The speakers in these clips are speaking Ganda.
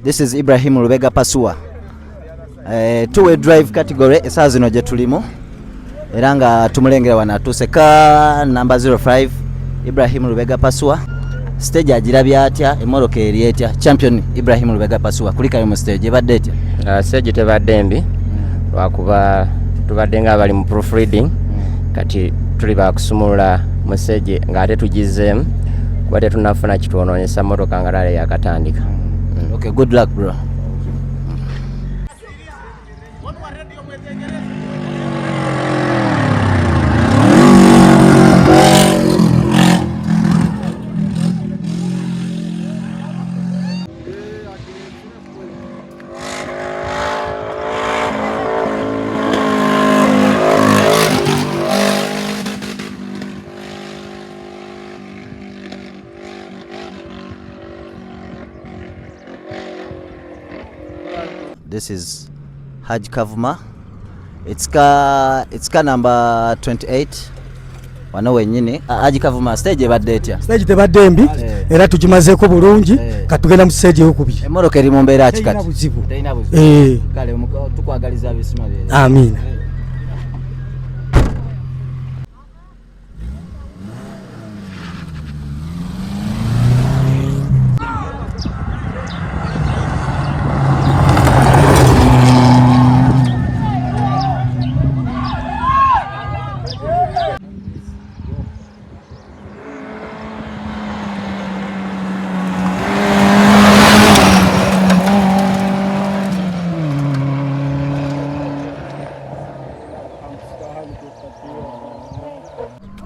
This is Ibrahim Lubega Pasua. 2-way drive category esaawa zino gye tulimu era nga tumulengera wanatuse ka number 05 Ibrahim Lubega Pasua. Stage agirabya atya, emmotoka eri etya? Champion Ibrahim Lubega Pasua kulikayo mu stage ebadde etya? Stage tebadde mbi lwakuba tubadde nga abali mu proofreading kati tuli bakusumulula mu stage ng'ate tugizeemu kuba tetunafuna kitwonoonyesa mmotoka nga lale yakatandika. Okay, good luck bro. This is Haj Kavuma. It's ka number 28. Wano wenyini. Haj Kavuma stage ebadde etya? Stage tebadde mbi era tukimazeeko bulungi katugenda mu stage ey'okubiri. Emmotoka eri mu mbeera ki kati? Teyina buzibu. Kale tukwagaliza abisima bye. Amin.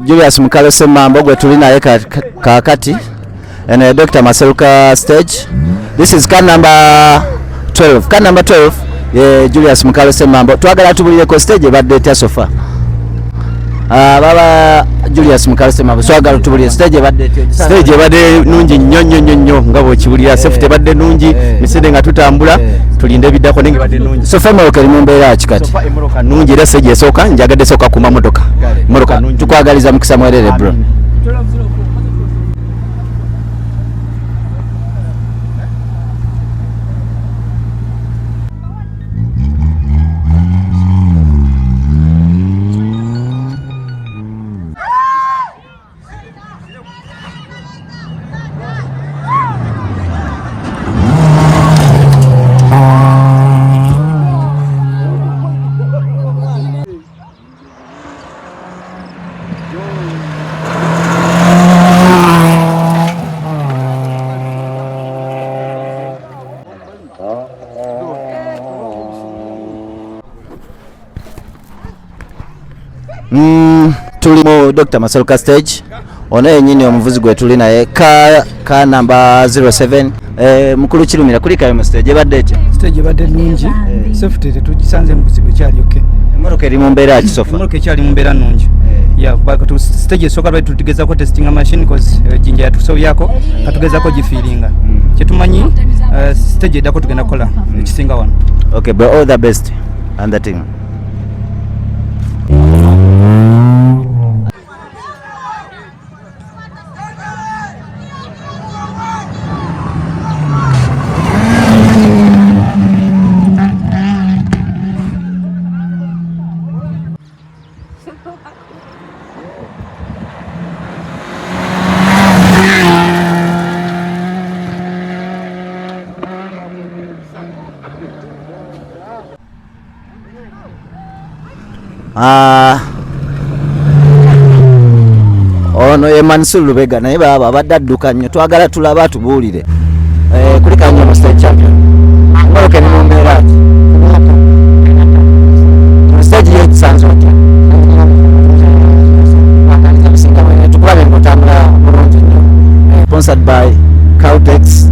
Julius Mukalo Semambo gwe tuli naye kakati and Dr.Maseruka stage. This is car number 12. Car number 12 Julius Mukalo Semambo. Twagala tubulire ko stage ebadde etya sofa. Baba Julius Mukalo Semambo twagala tubulire stage ebadde etya? Stage ebadde nungi nnyo nga bw'okibulira safety ebadde nungi misinde nga tutambula tulinde biddako nenge badde nungi. Sofa emmotoka eri mu mbeera ki kati? Sofa emmotoka nungi era stage esooka njagadde sooka kuma motoka. Emmotoka nungi. Tukwagaliza mukisa mwerere bro. Tuli mu Dr. Maseruka stage. Ono yenyini omuvuzi gwe tuli naye ka number 07 mukulu kirumira kulikayo mu stage ebadde etya? Stage ebadde nungi safety tetugisanze mu buzibu ekyali okay. Emmotoka eri mu mbeera ki sofa? Emmotoka ekyali mu mbeera nungi. Kuba stage esooka lwali tutegezaako testing machine cause jinja yatusobyako katugezaako gifiiringa. Kyetumanyi stage eddako tugenda kukola ekisinga wano. Okay bro, all the best and the team. Ono ye Mansur Lubega naye baba abadde adduka nnyo twagala tulaba tubuulire kulika nnyo mu stage champion mmotoka eri mu mbeera ki? Stage yekisanze otya? Tukulabe ng'otambula bulungi nnyo. Sponsored by Caltex